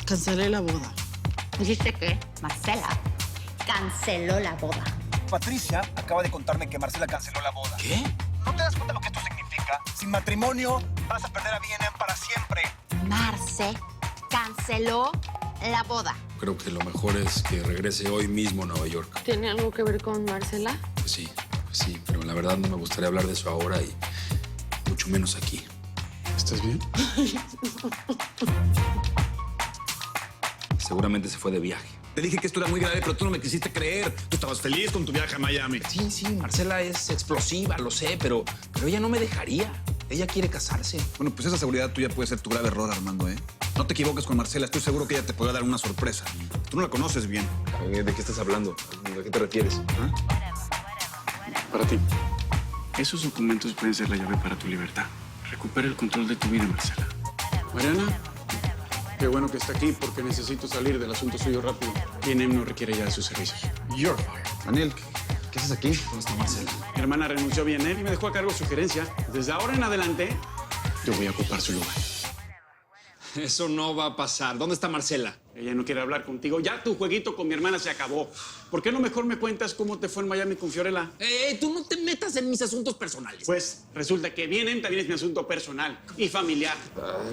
Cancelé la boda. ¿Dijiste qué? Marcela canceló la boda. Patricia acaba de contarme que Marcela canceló la boda. ¿Qué? ¿No te das cuenta lo que esto significa? Sin matrimonio vas a perder a B&M para siempre. Marce canceló la boda. Creo que lo mejor es que regrese hoy mismo a Nueva York. ¿Tiene algo que ver con Marcela? Pues sí, pero la verdad no me gustaría hablar de eso ahora y mucho menos aquí. ¿Estás bien? Seguramente se fue de viaje. Te dije que esto era muy grave, pero tú no me quisiste creer. Tú estabas feliz con tu viaje a Miami. Sí, Marcela es explosiva, lo sé, pero ella no me dejaría. Ella quiere casarse. Bueno, pues esa seguridad tuya puede ser tu grave error, Armando, ¿eh? No te equivoques con Marcela. Estoy seguro que ella te podrá dar una sorpresa. Tú no la conoces bien. ¿De qué estás hablando? ¿De qué te refieres? Para ti. Esos documentos pueden ser la llave para tu libertad. Recupera el control de tu vida, Marcela. Mariana, qué bueno que está aquí porque necesito salir del asunto suyo rápido. B&M no requiere ya de sus servicios. You're fired. Daniel, ¿qué haces aquí? ¿Dónde está Marcela? Mi hermana renunció a B&M y me dejó a cargo su gerencia. Desde ahora en adelante, yo voy a ocupar su lugar. Eso no va a pasar. ¿Dónde está Marcela? Ella no quiere hablar contigo. Ya tu jueguito con mi hermana se acabó. ¿Por qué no mejor me cuentas cómo te fue en Miami con Fiorella? Tú no te metas en mis asuntos personales. Pues resulta que B&M también es mi asunto personal y familiar.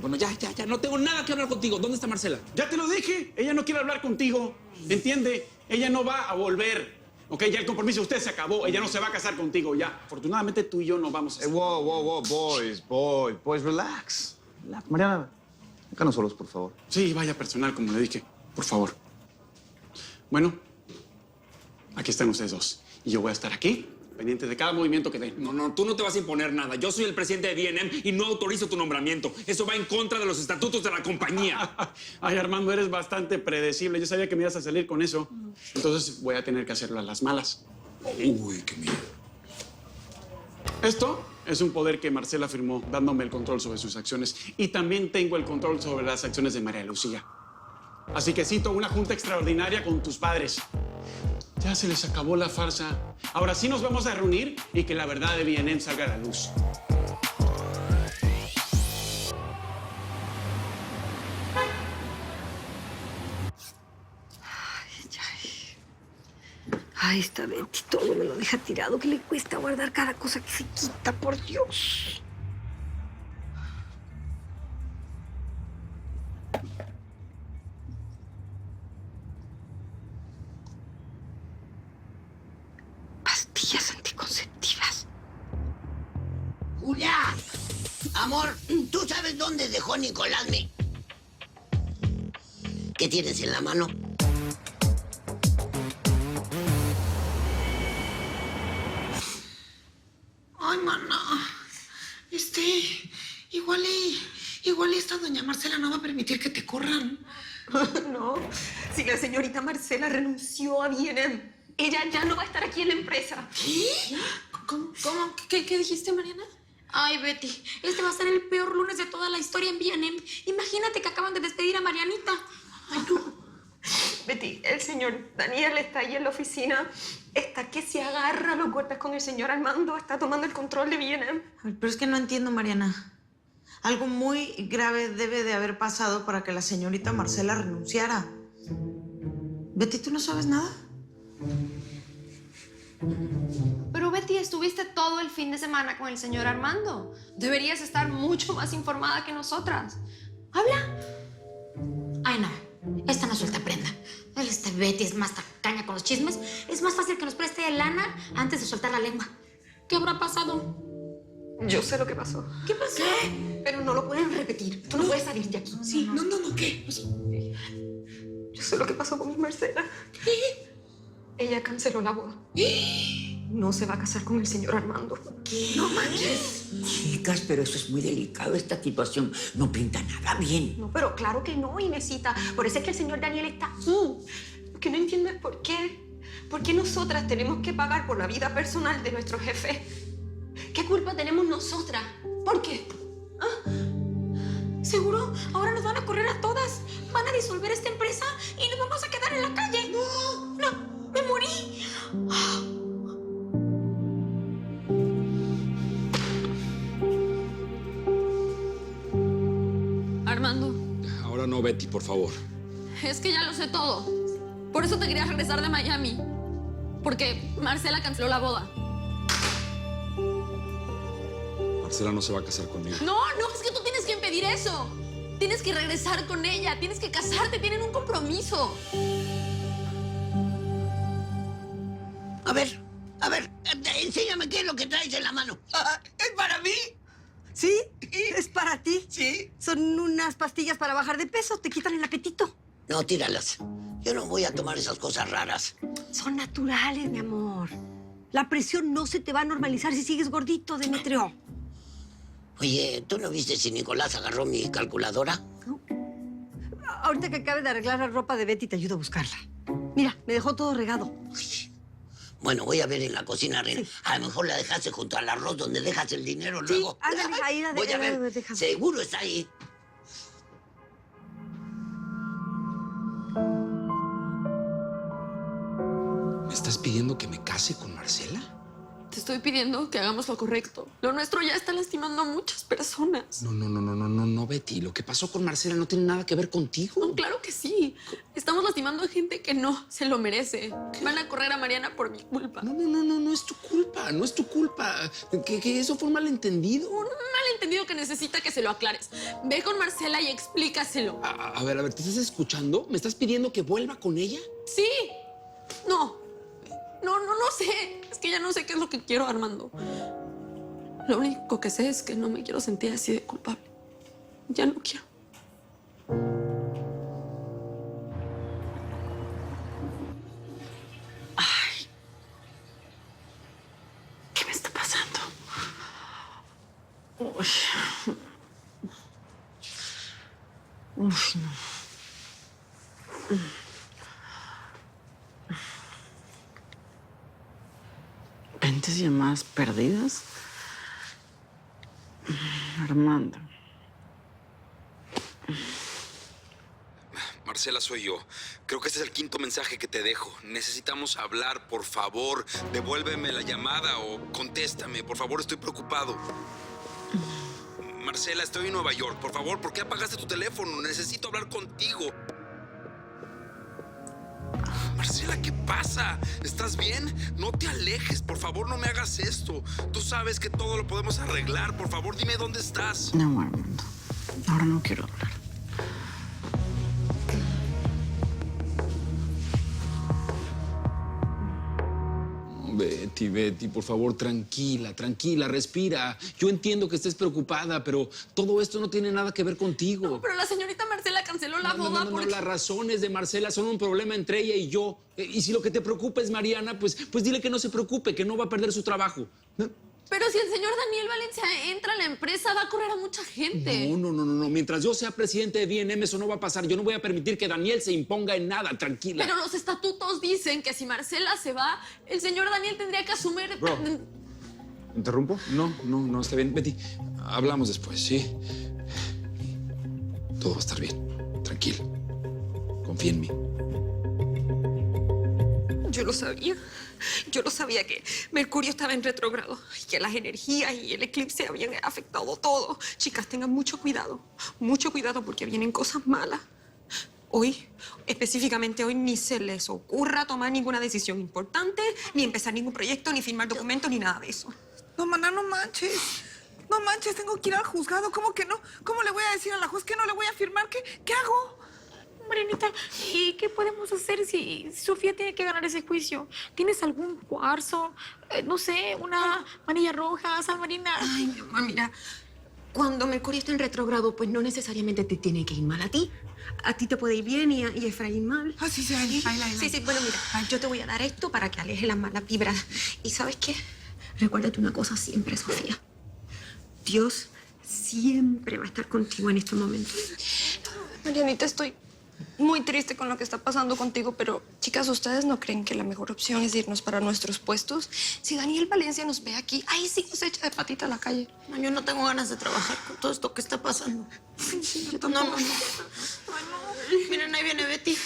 Bueno, ya. No tengo nada que hablar contigo. ¿Dónde está Marcela? Ya te lo dije. Ella no quiere hablar contigo. ¿Entiende? Ella no va a volver. Ok, ya el compromiso de usted se acabó. Ella no se va a casar contigo ya. Afortunadamente tú y yo no vamos a... Wow, boys, relax. Mariana, déjanos solos, por favor. Sí, vaya personal, como le dije. Por favor. Bueno, aquí están ustedes dos. Y yo voy a estar aquí, pendiente de cada movimiento que den. No, tú no te vas a imponer nada. Yo soy el presidente de B&M y no autorizo tu nombramiento. Eso va en contra de los estatutos de la compañía. Ay, Armando, eres bastante predecible. Yo sabía que me ibas a salir con eso. Entonces voy a tener que hacerlo a las malas. Uy, qué miedo. Esto es un poder que Marcela firmó, dándome el control sobre sus acciones. Y también tengo el control sobre las acciones de María Lucía. Así que cito una junta extraordinaria con tus padres. Ya se les acabó la farsa. Ahora sí nos vamos a reunir y que la verdad de B&M salga a la luz. Ay, esta Betty todo me lo deja tirado. ¿Qué le cuesta guardar cada cosa que se quita? Por Dios. Pastillas anticonceptivas. Julia, amor, ¿tú sabes dónde dejó Nicolás mi? ¿Qué tienes en la mano? Ay, mana. Igual esta doña Marcela no va a permitir que te corran. No, si la señorita Marcela renunció a B&M, ella ya no va a estar aquí en la empresa. ¿Qué? ¿Cómo? ¿Qué dijiste, Mariana? Ay, Betty, este va a ser el peor lunes de toda la historia en B&M. Imagínate que acaban de despedir a Marianita. Ay, no. Betty, el señor Daniel está ahí en la oficina. Está que se agarra a los golpes con el señor Armando. Está tomando el control de B&M. Pero es que no entiendo, Mariana. Algo muy grave debe de haber pasado para que la señorita Marcela renunciara. Betty, ¿tú no sabes nada? Pero Betty, estuviste todo el fin de semana con el señor Armando. Deberías estar mucho más informada que nosotras. ¡Habla! Ay, no. Esta no suelta prenda. Esta Betty es más tacaña con los chismes. Es más fácil que nos preste lana antes de soltar la lengua. ¿Qué habrá pasado? Yo sé lo que pasó. ¿Qué pasó? ¿Qué? Pero no lo pueden repetir. Tú no puedes salir de aquí. Sí, no, ¿qué? Yo sé lo que pasó con mi Marcela. ¿Qué? Ella canceló la boda. No se va a casar con el señor Armando. ¿Qué? No manches. Chicas, pero eso es muy delicado. Esta situación no pinta nada bien. No, pero claro que no, Inesita. Por eso es que el señor Daniel está aquí. Lo que no entiendo es por qué. ¿Por qué nosotras tenemos que pagar por la vida personal de nuestro jefe? ¿Qué culpa tenemos nosotras? ¿Por qué? ¿Ah? ¿Seguro? Ahora nos van a correr a todas. Van a disolver esta empresa y nos vamos a quedar en la calle. No, me morí. Armando. Ahora no, Betty, por favor. es que ya lo sé todo. Por eso te quería regresar de Miami. Porque Marcela canceló la boda. Marcela no se va a casar conmigo. No, es que tú tienes que impedir eso. Tienes que regresar con ella, tienes que casarte, tienen un compromiso. A ver, enséñame qué es lo que traes en la mano. ¿Es para mí? ¿Sí? ¿Es para ti? Sí. Son unas pastillas para bajar de peso, te quitan el apetito. No, tíralas. Yo no voy a tomar esas cosas raras. Son naturales, mi amor. La presión no se te va a normalizar si sigues gordito, Demetrio. Oye, ¿tú no viste si Nicolás agarró mi calculadora? Ahorita que acabe de arreglar la ropa de Betty, te ayudo a buscarla. Mira, me dejó todo regado. Bueno, voy a ver en la cocina, Reina. Sí. A lo mejor la dejaste junto al arroz donde dejas el dinero luego. Sí, ándale, ahí la voy a ver. Déjame. Seguro está ahí. ¿Me estás pidiendo que me case con Marcela? Te estoy pidiendo que hagamos lo correcto. Lo nuestro ya está lastimando a muchas personas. No, Betty. Lo que pasó con Marcela no tiene nada que ver contigo. No, claro que sí. Estamos lastimando a gente que no se lo merece. Van a correr a Mariana por mi culpa. No es tu culpa. No es tu culpa. Que eso fue un malentendido. Un malentendido que necesita que se lo aclares. Ve con Marcela y explícaselo. A ver, ¿te estás escuchando? ¿Me estás pidiendo que vuelva con ella? Sí. No sé. Es que ya no sé qué es lo que quiero, Armando. Lo único que sé es que no me quiero sentir así de culpable. Ya no quiero. Ay. ¿Qué me está pasando? Uy, no. ¿20 llamadas perdidas? Armando. Marcela, soy yo. Creo que este es el quinto mensaje que te dejo. Necesitamos hablar, por favor. Devuélveme la llamada o contéstame. Por favor, estoy preocupado. Marcela, estoy en Nueva York. Por favor, ¿por qué apagaste tu teléfono? Necesito hablar contigo. Marcela, ¿qué pasa? ¿Estás bien? No te alejes, por favor, no me hagas esto. Tú sabes que todo lo podemos arreglar. Por favor, dime dónde estás. No, Armando. Ahora no quiero hablar. Betty, por favor, tranquila, respira. Yo entiendo que estés preocupada, pero todo esto no tiene nada que ver contigo. No, pero la señorita Marcela canceló la boda porque... No, las razones de Marcela son un problema entre ella y yo. Y si lo que te preocupa es Mariana, pues dile que no se preocupe, que no va a perder su trabajo. Pero si el señor Daniel Valencia entra a la empresa, va a correr a mucha gente. No. Mientras yo sea presidente de B&M, eso no va a pasar. Yo no voy a permitir que Daniel se imponga en nada. Tranquila. Pero los estatutos dicen que si Marcela se va, el señor Daniel tendría que asumir... Bro, ¿interrumpo? No, está bien. Betty, hablamos después, ¿sí? Todo va a estar bien. Tranquila. Confía en mí. Yo lo sabía. Yo lo sabía que Mercurio estaba en retrógrado y que las energías y el eclipse habían afectado todo. Chicas, tengan mucho cuidado porque vienen cosas malas. Hoy, específicamente hoy, ni se les ocurra tomar ninguna decisión importante, ni empezar ningún proyecto, ni firmar documentos, ni nada de eso. No, maná, no manches. No manches, tengo que ir al juzgado. ¿Cómo que no? ¿Cómo le voy a decir a la juez que no le voy a firmar? ¿Qué hago? Marianita, ¿y qué podemos hacer si Sofía tiene que ganar ese juicio? ¿Tienes algún cuarzo? No sé, una manilla roja, sal marina. Ay, mi amor, mira. Cuando Mercurio está en retrógrado, pues no necesariamente te tiene que ir mal a ti. A ti te puede ir bien y a Efraín mal. Ah, sí, Sí, bueno, mira, yo te voy a dar esto para que aleje las malas vibras. ¿Y sabes qué? Recuérdate una cosa siempre, Sofía. Dios siempre va a estar contigo en estos momentos. Marianita, estoy muy triste con lo que está pasando contigo, pero chicas, ¿ustedes no creen que la mejor opción es irnos para nuestros puestos? Si Daniel Valencia nos ve aquí, ahí sí nos echa de patita a la calle. No, yo no tengo ganas de trabajar con todo esto que está pasando. Sí, yo tampoco. No. Miren, ahí viene Betty.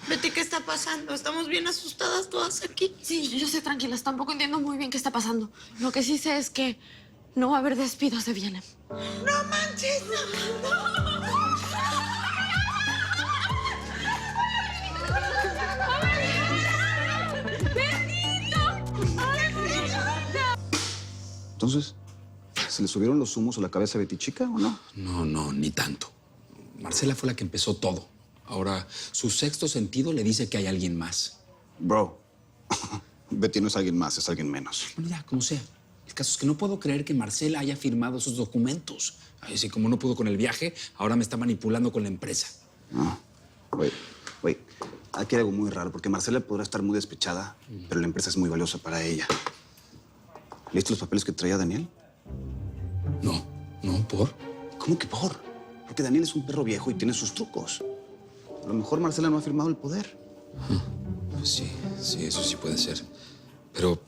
Betty, ¿qué está pasando? Estamos bien asustadas todas aquí. Sí, yo sé, tranquilas. Tampoco entiendo muy bien qué está pasando. Lo que sí sé es que no va a haber despidos de B&M. ¡No manches! ¡No! Entonces, ¿se le subieron los humos a la cabeza a Betty Chica o no? No, ni tanto. Marcela fue la que empezó todo. Ahora, su sexto sentido le dice que hay alguien más. Bro, Betty no es alguien más, es alguien menos. Bueno, ya, como sea. El caso es que no puedo creer que Marcela haya firmado esos documentos. Así como no pudo con el viaje, ahora me está manipulando con la empresa. No. Güey, aquí hay algo muy raro, porque Marcela podrá estar muy despechada, pero la empresa es muy valiosa para ella. ¿Leíste los papeles que traía Daniel? No, ¿por? ¿Cómo que por? Porque Daniel es un perro viejo y tiene sus trucos. A lo mejor Marcela no ha firmado el poder. Pues sí, eso sí puede ser. Pero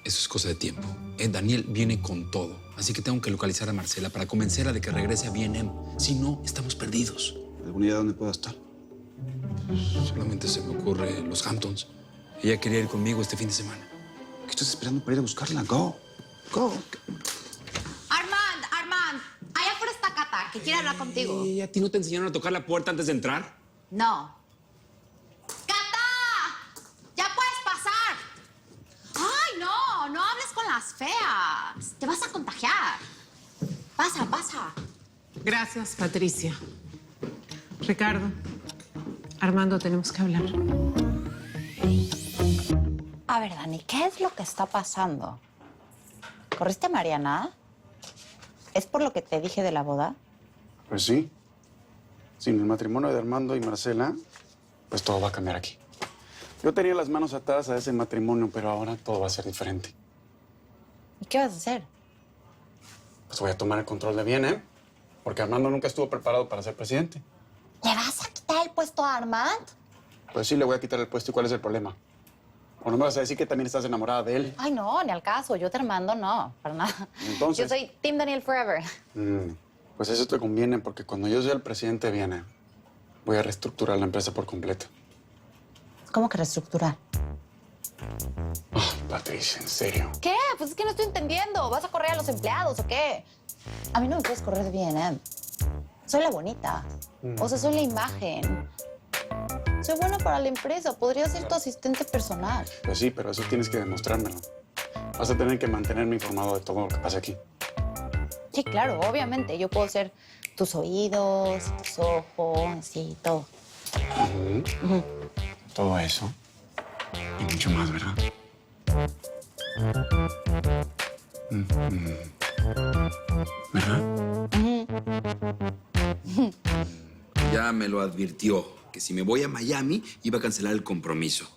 eso es cosa de tiempo. Daniel viene con todo. Así que tengo que localizar a Marcela para convencerla de que regrese a B&M. Si no, estamos perdidos. ¿Alguna idea de dónde pueda estar? Solamente se me ocurre los Hamptons. Ella quería ir conmigo este fin de semana. ¿Qué estás esperando para ir a buscarla? Go. Armand, allá afuera está Cata, que quiere hablar contigo. ¿Y a ti no te enseñaron a tocar la puerta antes de entrar? No. ¡Cata! ¡Ya puedes pasar! ¡Ay, no hables con las feas! Te vas a contagiar. Pasa. Gracias, Patricia. Ricardo, Armando, tenemos que hablar. A ver, Dani, ¿qué es lo que está pasando? ¿Corriste a Mariana? ¿Es por lo que te dije de la boda? Pues sí. Sin el matrimonio de Armando y Marcela, pues todo va a cambiar aquí. Yo tenía las manos atadas a ese matrimonio, pero ahora todo va a ser diferente. ¿Y qué vas a hacer? Pues voy a tomar el control de B&M, porque Armando nunca estuvo preparado para ser presidente. ¿Le vas a quitar el puesto a Armand? Pues sí, le voy a quitar el puesto. ¿Y cuál es el problema? ¿O no me vas a decir que también estás enamorada de él? Ay, no, ni al caso. Yo te Armando, no, para nada. Entonces... Yo soy Team Daniel Forever. Pues eso te conviene, porque cuando yo sea el presidente de B&M, voy a reestructurar la empresa por completo. ¿Cómo que reestructurar? Patricia, ¿en serio? ¿Qué? Pues es que no estoy entendiendo. ¿Vas a correr a los empleados o qué? A mí no me puedes correr de B&M. Soy la bonita. O sea, soy la imagen. Soy buena para la empresa. Podría ser tu asistente personal. Pues sí, pero eso tienes que demostrármelo. Vas a tener que mantenerme informado de todo lo que pasa aquí. Sí, claro, obviamente. Yo puedo ser tus oídos, tus ojos, sí, todo. Todo eso. Y mucho más, ¿verdad? ¿Verdad? Ya me lo advirtió, que si me voy a Miami iba a cancelar el compromiso.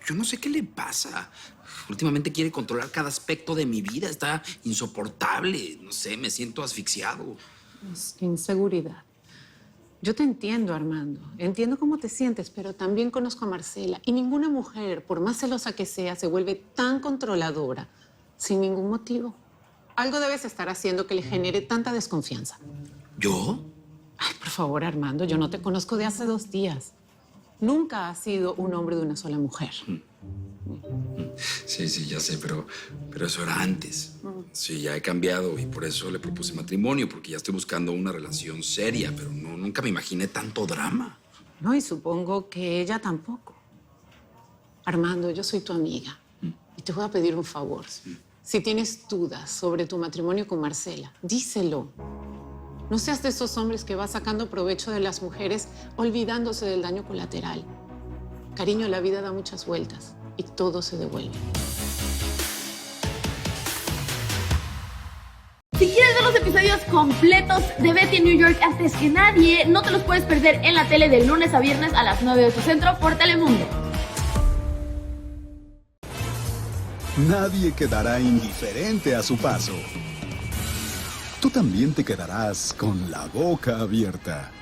Yo no sé qué le pasa. Últimamente quiere controlar cada aspecto de mi vida. Está insoportable. No sé, me siento asfixiado. Es inseguridad. Yo te entiendo, Armando. Entiendo cómo te sientes, pero también conozco a Marcela. Y ninguna mujer, por más celosa que sea, se vuelve tan controladora sin ningún motivo. Algo debes estar haciendo que le genere tanta desconfianza. ¿Yo? Ay, por favor, Armando, yo no te conozco de hace 2 días. Nunca has sido un hombre de una sola mujer. Sí, ya sé, pero eso era antes. Sí, ya he cambiado y por eso le propuse matrimonio, porque ya estoy buscando una relación seria, pero nunca me imaginé tanto drama. No, y supongo que ella tampoco. Armando, yo soy tu amiga y te voy a pedir un favor. Si tienes dudas sobre tu matrimonio con Marcela, díselo. No seas de esos hombres que va sacando provecho de las mujeres olvidándose del daño colateral. Cariño, la vida da muchas vueltas y todo se devuelve. Si quieres ver los episodios completos de Betty en New York antes que nadie, no te los puedes perder en la tele de lunes a viernes a las 9 de tu centro por Telemundo. Nadie quedará indiferente a su paso. Tú también te quedarás con la boca abierta.